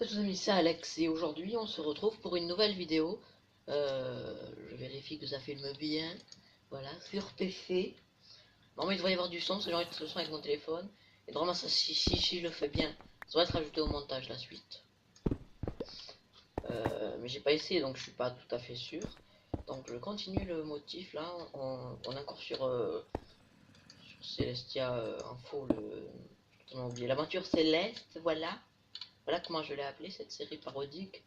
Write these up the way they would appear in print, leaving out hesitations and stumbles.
Les amis, c'est Alex et aujourd'hui on se retrouve pour une nouvelle vidéo. Je vérifie que ça filme bien. Voilà, sur PC. Normalement il devrait y avoir du son, c'est j'enregistre le son avec mon téléphone. Et normalement ça, si je le fais bien, ça va être ajouté au montage la suite. Mais j'ai pas essayé donc je suis pas tout à fait sûr. Donc je continue le motif là. On est encore sur Celestia Info, on a oublié l'aventure céleste, voilà. Voilà comment je l'ai appelé cette série parodique.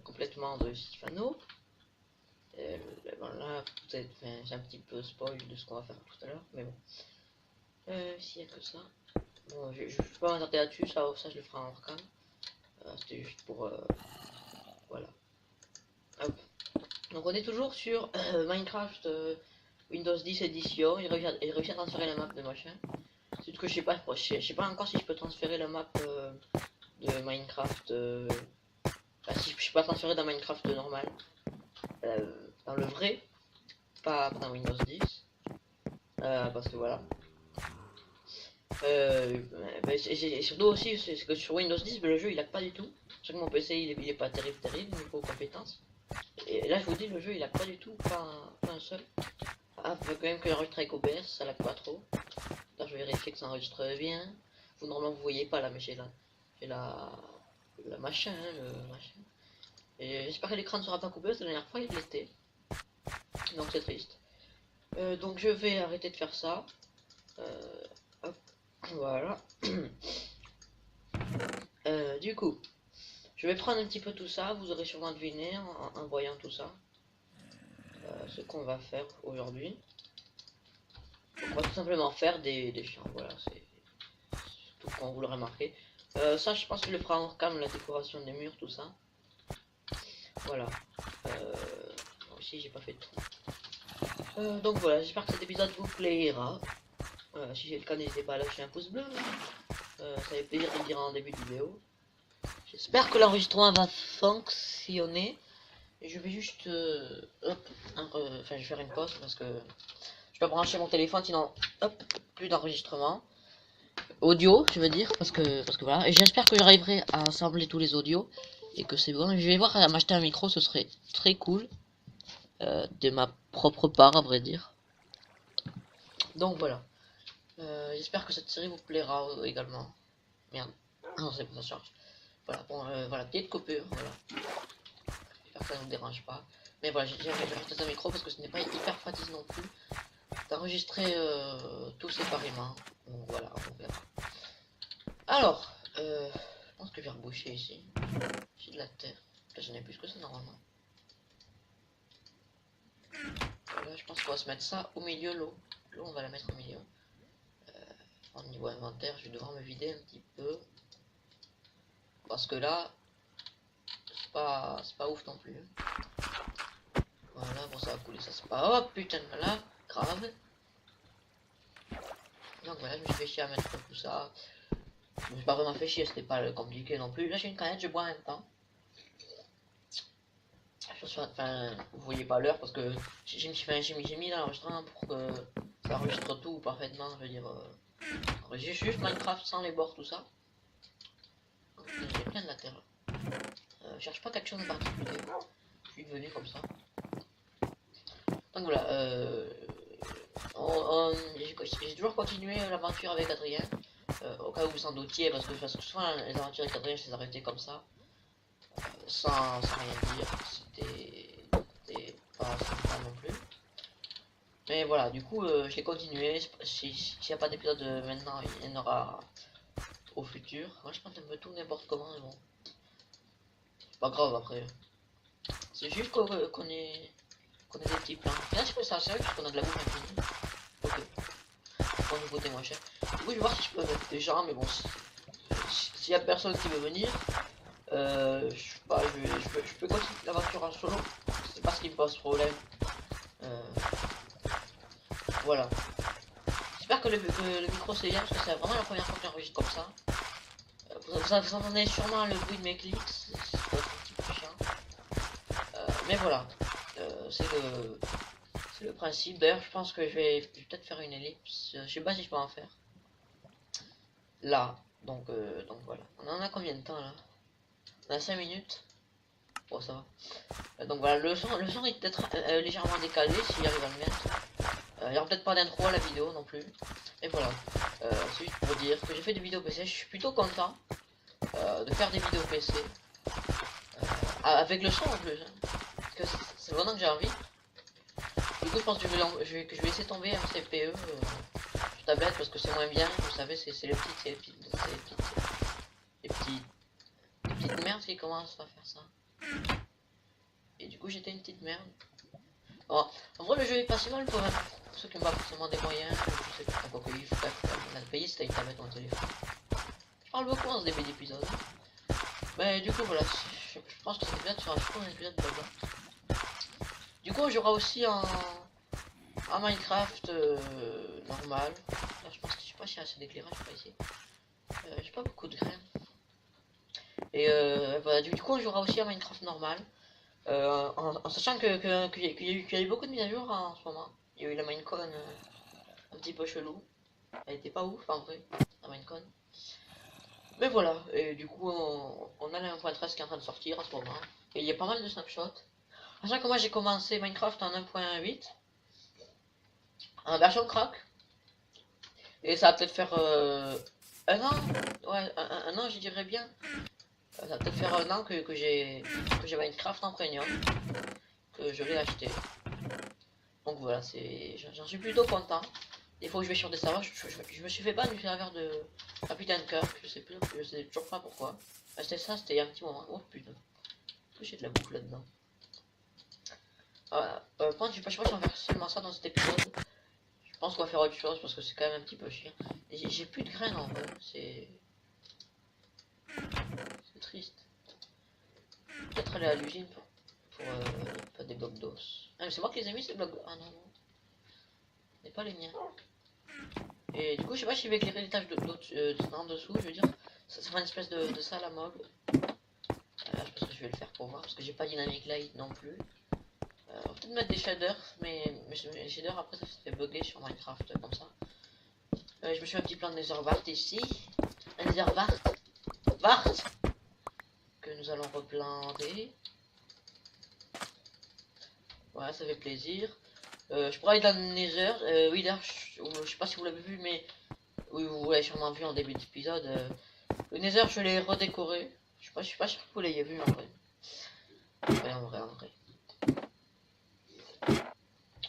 Complètement de Stefano. Là, peut-être, j'ai un petit peu spoil de ce qu'on va faire tout à l'heure, mais bon. S'il n'y a que ça. Bon, je peux pas m'attarder là-dessus, ça je le ferai en cam. C'était juste pour. Voilà. Hop. Donc on est toujours sur Minecraft Windows 10 édition. Il réussit à transférer la map de machin. C'est ce que je sais pas, je sais pas encore si je peux transférer la map de Minecraft. Enfin, si je peux pas transférer dans Minecraft normal. Dans le vrai, pas dans Windows 10. Parce que voilà. Surtout aussi, c'est que sur Windows 10, le jeu il a pas du tout. Sur mon PC il est pas terrible niveau compétences. Et là je vous dis, le jeu il a pas du tout, pas un seul. Ah, faut quand même que j'enregistre avec OBS, ça lag pas trop. Là je vais vérifier que ça enregistre bien. Vous normalement vous voyez pas là, mais j'ai la machin, hein, le machin. Et j'espère que l'écran ne sera pas coupé, parce que la dernière fois il l'était. Donc c'est triste. Donc je vais arrêter de faire ça. Hop, voilà. Du coup, je vais prendre un petit peu tout ça. Vous aurez sûrement deviné en voyant tout ça ce qu'on va faire aujourd'hui. On va tout simplement faire des champs. Voilà, c'est tout comme vous l'aurez remarqué. Ça, je pense que je le fera en cam, la décoration des murs, tout ça. Voilà. Aussi, j'ai pas fait de tout. Donc voilà, j'espère que cet épisode vous plaira. Si c'est le cas, n'hésitez pas à lâcher un pouce bleu. Ça fait plaisir de le dire en début de vidéo. J'espère que l'enregistrement va fonctionner. Et je vais juste je vais faire une pause parce que je dois brancher mon téléphone, sinon hop, plus d'enregistrement audio, je veux dire, parce que voilà. Et j'espère que j'arriverai à assembler tous les audios et que c'est bon. Je vais voir à m'acheter un micro, ce serait très cool de ma propre part, à vrai dire. Donc voilà. J'espère que cette série vous plaira également. Merde, non, c'est pas ça charge. Voilà, bon, voilà, petite coupure, voilà. J'espère que ça ne vous dérange pas. Mais voilà, j'ai rajouté un micro parce que ce n'est pas hyper pratique non plus d'enregistrer tout séparément. Donc voilà, on verra. Alors, je pense que je vais reboucher ici. J'ai de la terre. Là, j'en ai plus que ça normalement. Voilà, je pense qu'on va se mettre ça au milieu, l'eau. L'eau, on va la mettre au milieu. Au niveau inventaire, je vais devoir me vider un petit peu. Parce que là, c'est pas ouf non plus. Voilà, bon, ça va couler, ça c'est pas. Oh putain, là, grave. Donc voilà, je me suis fait chier à mettre tout ça. Je me suis pas vraiment fait chier, c'était pas compliqué non plus. Là, j'ai une canette, je bois en même temps. Enfin, vous voyez pas l'heure parce que j'ai mis l'enregistrement pour que ça enregistre tout parfaitement. Je veux dire, j'ai juste Minecraft sans les bords, tout ça. J'ai plein de la terre. Je cherche pas quelque chose de particulier. Je suis devenu comme ça. Donc voilà, j'ai toujours continué l'aventure avec Adrien. Au cas où vous en doutiez, parce que souvent les aventures avec Adrien, je les arrêtais comme ça. Sans rien dire. C'était pas sympa non plus. Mais voilà, du coup, j'ai continué. S'il n'y a pas d'épisode maintenant, il y en aura au futur. Moi, je pense un peu tout n'importe comment, mais bon. C'est pas grave après. C'est juste qu'on ait des petits plans. Là, je fais ça seul, parce qu'on a de la bouffe infinie. Ok. Pour nous coûter moins cher. Du coup, je vais voir si je peux mettre des gens, mais bon, s'il y a personne qui veut venir, je peux continuer l'aventure en solo. C'est pas ce qui me pose problème. Voilà. J'espère que le micro c'est bien parce que c'est vraiment la première fois que j'enregistre comme ça. Vous entendez sûrement le bruit de mes clics, c'est un petit peu chiant. Mais voilà, c'est le principe. D'ailleurs, je pense que je vais peut-être faire une ellipse. Je sais pas si je peux en faire. Là, donc voilà. On en a combien de temps là? On a 5 minutes. Bon, ça va. Donc voilà, le son est peut-être légèrement décalé s'il arrive à le mettre. Il n'y aura peut-être pas d'intro à la vidéo non plus. Et voilà. C'est juste pour dire que j'ai fait des vidéos PC. Je suis plutôt content de faire des vidéos PC. Avec le son en plus. Hein. Parce que c'est vraiment que j'ai envie. Du coup, je pense que je vais essayer de tomber un CPE sur tablette parce que c'est moins bien. Vous savez, c'est les petites merdes qui commencent à faire ça. Et du coup, j'étais une petite merde. Bon, en vrai, le jeu est pas si mal pour ceux qui n'ont pas forcément des moyens. Je sais pas quoi il faut la payer si t'as une tablette ou un téléphone. Je parle beaucoup en ce début d'épisode. Mais du coup, voilà, je pense que cet épisode sera un épisode de blabla. Du coup, j'aurai aussi un Minecraft normal. Là, je pense que je sais pas s'il y a assez d'éclairage par ici. J'ai pas beaucoup de graines. Et voilà, du coup, on jouera aussi un Minecraft normal. En sachant qu'il y a eu beaucoup de mises à jour hein, en ce moment. Il y a eu la Minecon un petit peu chelou. Elle était pas ouf en vrai, la Minecon. Mais voilà, et du coup on a la 1.13 qui est en train de sortir en ce moment. Et il y a pas mal de snapshots. Sachant que moi j'ai commencé Minecraft en 1.8. En version crack. Et ça va peut-être faire un an. Ouais, un an je dirais bien. Ça va peut-être faire un an que j'ai Minecraft en premium. Que je l'ai acheté. Donc voilà, j'en suis plutôt content. Des fois où je vais sur des serveurs, je me suis fait ban du serveur de Capitaine Kirk, je sais toujours pas pourquoi. Ah, c'était ça, c'était il y a un petit moment. Oh putain, j'ai de la bouffe là-dedans. Voilà. Je sais pas si on va faire seulement ça dans cet épisode. Je pense qu'on va faire autre chose parce que c'est quand même un petit peu chiant. J'ai plus de graines en vrai, c'est triste. Peut-être aller à l'usine pour faire des blocs d'os. Ah mais c'est moi qui les ai mis ces blocs d'os. Ah non, non. Ce n'est pas les miens. Et du coup, je sais pas si je vais éclairer les tâches en dessous, je veux dire, ça fera une espèce de salle à mob. Je pense que je vais le faire pour voir, parce que j'ai pas dynamic light non plus. On va peut-être mettre des shaders, mais les shaders après ça fait bugger sur Minecraft comme ça. Je me suis fait un petit plan de Nethervart ici. Un Nethervart que nous allons replanter. Voilà, ça fait plaisir. Je pourrais aller dans le Nether. Oui, d'ailleurs, je sais pas si vous l'avez vu, mais oui, vous l'avez sûrement vu en début d'épisode. Le Nether, je l'ai redécoré. Je suis pas sûr que vous l'ayez vu en vrai. Ouais, en vrai.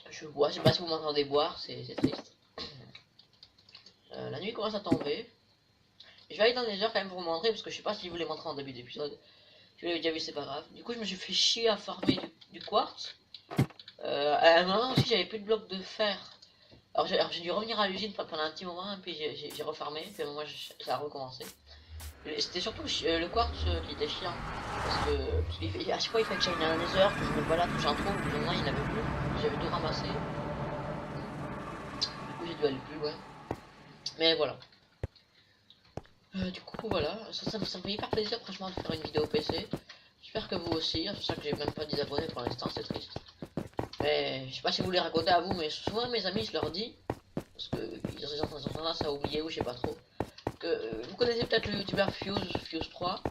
Je bois, je sais pas si vous m'entendez boire, c'est triste. La nuit commence à tomber. Je vais aller dans le Nether quand même pour vous montrer, parce que je sais pas si je vous l'ai montré en début d'épisode. Si vous l'avez déjà vu, c'est pas grave. Du coup, je me suis fait chier à farmer du quartz. À un moment aussi, j'avais plus de blocs de fer. Alors j'ai dû revenir à l'usine pendant un petit moment, et puis j'ai refarmé, puis à un moment ça a recommencé. C'était surtout le quartz qui était chiant. Parce que à chaque fois il fallait que j'aille dans un nether, que je me balade, que j'en trouve, puis maintenant il n'y en avait plus. J'avais tout ramassé. Du coup j'ai dû aller plus loin. Mais voilà. Du coup voilà, ça me fait hyper plaisir franchement de faire une vidéo PC. J'espère que vous aussi, c'est pour ça que j'ai même pas 10 abonnés pour l'instant, c'est triste. Mais je sais pas si vous les racontez à vous, mais souvent mes amis je leur dis, parce qu'ils ont tendance à oublier ou je sais pas trop, que vous connaissez peut-être le youtubeur Fuse3,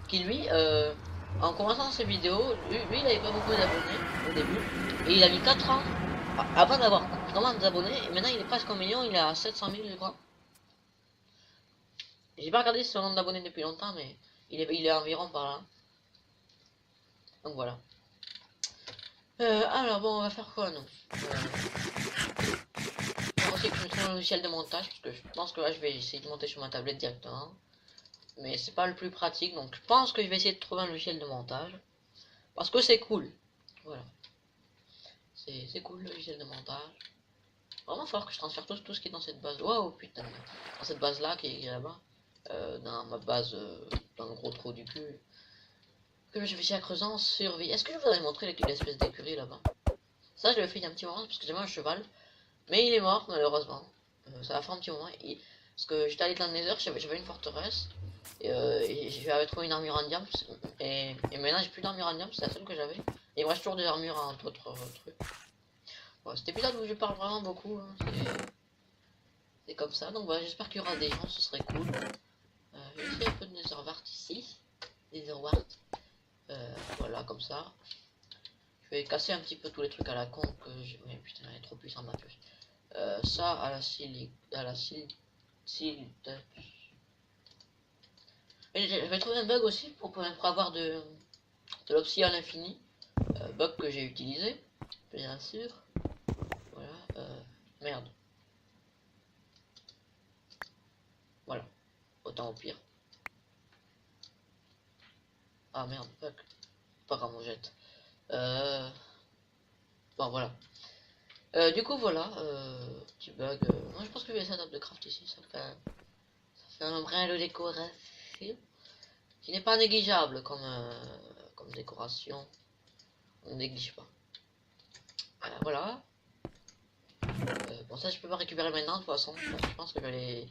qui lui, en commençant ses vidéos, lui il avait pas beaucoup d'abonnés au début, et il a mis 4 ans avant d'avoir vraiment d'abonnés, et maintenant il est presque 1 million, il est à 700 000 je crois. J'ai pas regardé son nombre d'abonnés depuis longtemps, mais il est environ par là. Donc voilà. Alors bon, on va faire quoi nous aussi que je trouve un logiciel de montage, parce que je pense que là je vais essayer de monter sur ma tablette directement. Mais c'est pas le plus pratique, donc je pense que je vais essayer de trouver un logiciel de montage. Parce que c'est cool. Voilà. C'est cool le logiciel de montage. Vraiment fort que je transfère tout ce qui est dans cette base. Waouh putain. Dans cette base là qui est là-bas. Dans ma base, dans le gros trou du cul. Que je vais essayer à creuser en survie. Est-ce que je vous avais montré l'espèce d'écurie là-bas? Ça je l'ai fait il y a un petit moment parce que j'avais un cheval. Mais il est mort malheureusement. Ça va faire un petit moment. Parce que j'étais allé dans le Nether, j'avais une forteresse. Et j'avais trouvé une armure en diamant. Et maintenant j'ai plus d'armure en diamant, c'est la seule que j'avais. Et il me reste toujours des armures en d'autres trucs. Bon, cet épisode où je parle vraiment beaucoup, hein, c'est comme ça. Donc voilà, j'espère qu'il y aura des gens, ce serait cool. Je vais essayer un peu de Netherwart. Voilà, comme ça. Je vais casser un petit peu tous les trucs à la con que j'ai. Mais putain, elle est trop puissante ma puce. Ça à la je vais trouver un bug aussi pour avoir de l'obsidian à l'infini. Bug que j'ai utilisé, bien sûr. Voilà. Merde. Voilà. Autant au pire. Ah merde, bug. Pas grave, on jette. Bon, voilà. Du coup, voilà. Petit bug. Moi, je pense que je vais essayer de craft ici. Ça fait un brin de décoration qui n'est pas négligeable comme décoration. On néglige pas. Voilà. Bon, ça, je peux pas récupérer maintenant, de toute façon. Je pense que je vais aller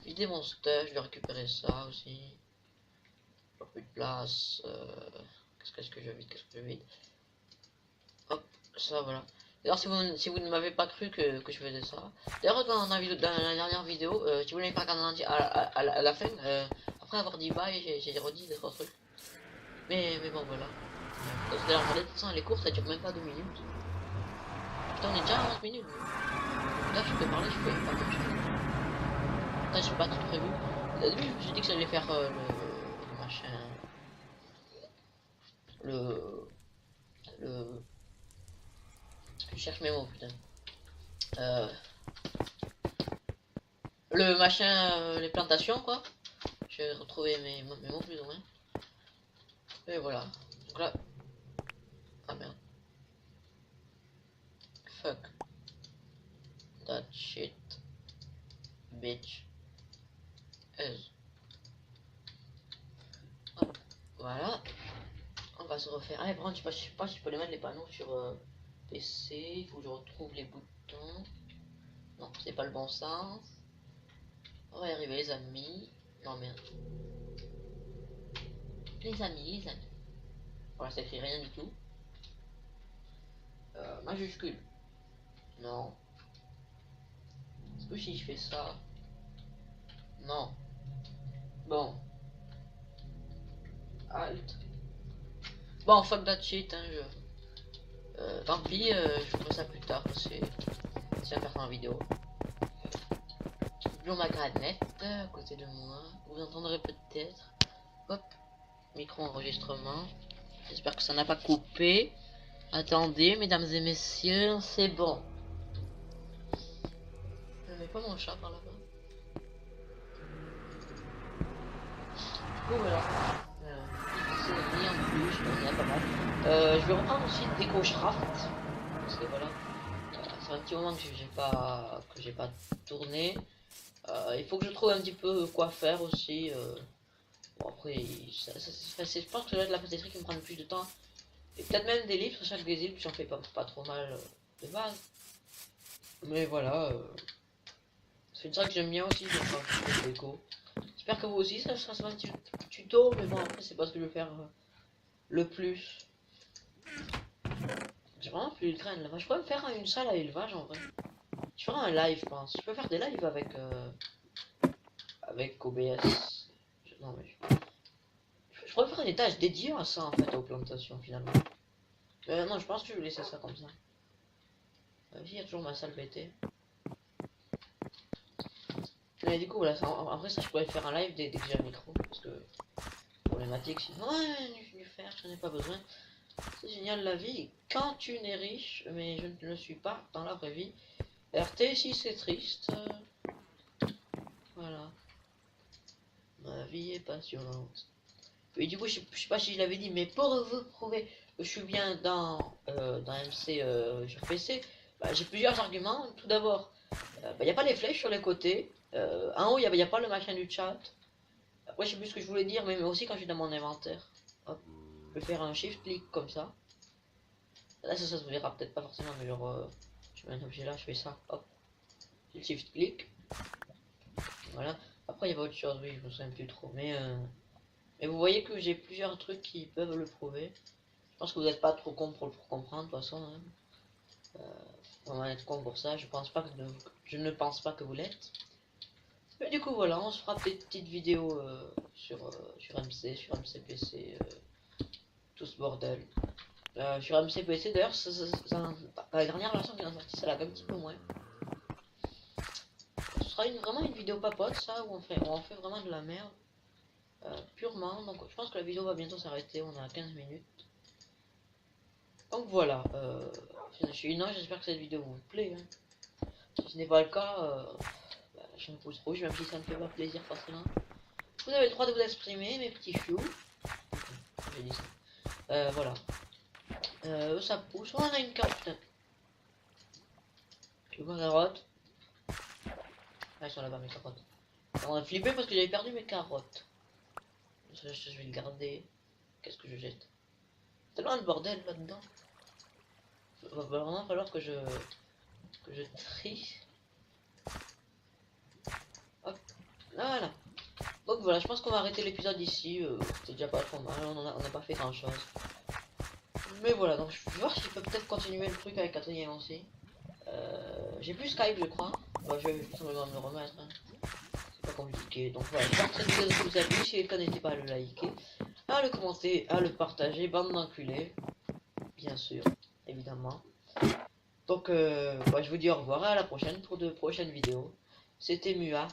vider mon stuff. Je vais récupérer ça aussi. J'ai plus de place. Qu'est-ce que je vide? Qu'est-ce que je vide? Hop, ça, voilà. D'ailleurs, si vous ne m'avez pas cru que je faisais ça. D'ailleurs, dans la dernière vidéo, si vous n'avez pas regardé à la fin, après avoir dit bye, j'ai redit des autres trucs. Mais bon, voilà. Parce que la regardez, de toute façon, elle est courte, ça dure même pas 2 minutes. Putain, on est déjà à 11 minutes. Là, je peux parler, je peux pas comme je fais. Putain, j'ai pas tout prévu. Au début, je me suis dit que j'allais faire le machin. Le. Je cherche mes mots, putain. Le machin, les plantations, quoi. J'ai retrouvé mes mots plus ou moins. Et voilà. Donc là. Ah merde. Fuck. That shit. Bitch. Is. Hop. Voilà. On va se refaire. Ah, par contre, je sais pas si je peux les mettre les panneaux sur PC. Il faut que je retrouve les boutons. Non, c'est pas le bon sens. On va y arriver, les amis. Non, merde. Les amis. Voilà, ça écrit rien du tout. Majuscule. Non. Est-ce que si je fais ça. Non. Bon. Alt. Bon, fuck that shit, hein, tant pis, je ferai ça plus tard, c'est un faire en vidéo. J'ouvre ma granette à côté de moi, vous entendrez peut-être. Hop, micro-enregistrement. J'espère que ça n'a pas coupé. Attendez, mesdames et messieurs, c'est bon. Je mets pas mon chat par là-bas. Du coup, voilà. C'est mis en plus, il y a pas mal. Je vais reprendre aussi DecoCraft. Parce que voilà. C'est un petit moment que j'ai pas tourné. Il faut que je trouve un petit peu quoi faire aussi. Bon après, je pense que ça doit être la patisserie qui me prend le plus de temps. Et peut-être même des livres, sachant que des livres j'en fais pas trop mal de base. Mais voilà. C'est ça que j'aime bien aussi de faire un petit peu de déco. J'espère que vous aussi ça sera un petit tuto, mais bon après c'est pas ce que je vais faire le plus. J'ai vraiment plus de graines là. Je pourrais me faire une salle à élevage en vrai. Je ferai un live, je pense. Je peux faire des lives avec OBS. Non mais je pourrais faire des tâches dédiées à ça en fait aux plantations finalement. Non, je pense que je vais laisser ça comme ça. Il y a toujours ma salle BT. Mais du coup voilà, après ça je pourrais faire un live dès que j'ai un micro parce que problématique sinon du faire, j'en ai pas besoin. C'est génial la vie quand tu n'es riche, mais je ne le suis pas dans la vraie vie. RT si c'est triste. Voilà. Ma vie est passionnante. Et du coup, je sais pas si je l'avais dit, mais pour vous prouver que je suis bien dans MC sur PC, bah, j'ai plusieurs arguments. Tout d'abord, il n'y a pas les flèches sur les côtés. En haut, il n'y a pas le machin du chat. Après, je sais plus ce que je voulais dire, mais aussi quand je suis dans mon inventaire. Hop, je vais faire un shift-click comme ça. Là, ça se verra peut-être pas forcément, mais genre, je mets un objet là, je fais ça. Hop, shift-click. Voilà. Après, il y avait autre chose, oui, je me souviens plus trop. Mais vous voyez que j'ai plusieurs trucs qui peuvent le prouver. Je pense que vous n'êtes pas trop con pour comprendre, de toute façon. Hein. On va être con pour ça. Je ne pense pas que vous l'êtes. Et du coup voilà, on se fera des petites vidéos sur MC, sur MCPC, tout ce bordel. Sur MCPC d'ailleurs, la dernière version qui est sortie, ça lag un petit peu moins. Ce sera vraiment une vidéo papote ça, où on fait vraiment de la merde. Purement, donc je pense que la vidéo va bientôt s'arrêter, on est à 15 minutes. Donc voilà, j'espère que cette vidéo vous plaît. Hein. Si ce n'est pas le cas, je me pouce rouge, même si ça ne fait pas plaisir forcément. Vous avez le droit de vous exprimer, mes petits choux. J'ai dit ça. Voilà. Ça pousse. Oh, on a une carotte, putain. Tu vois, carotte. Ah, elles sont là-bas, mes carottes. On a flippé parce que j'avais perdu mes carottes. Je vais le garder. Qu'est-ce que je jette? Tellement de bordel là-dedans. Va vraiment falloir que je trie. Hop. Voilà. Donc voilà, je pense qu'on va arrêter l'épisode ici. C'est déjà pas trop mal, on n'a pas fait grand chose. Mais voilà, donc je vais voir si je peux peut-être continuer le truc avec Adrien aussi. J'ai plus Skype, je crois. Bah, je vais tout simplement me le remettre. Hein. C'est pas compliqué. Donc voilà, j'espère que cette vidéo vous a plu. Si c'est le cas, n'hésitez pas à le liker, à le commenter, à le partager. Bande d'enculés. Bien sûr, évidemment. Donc, je vous dis au revoir et à la prochaine pour de prochaines vidéos. C'était Mua.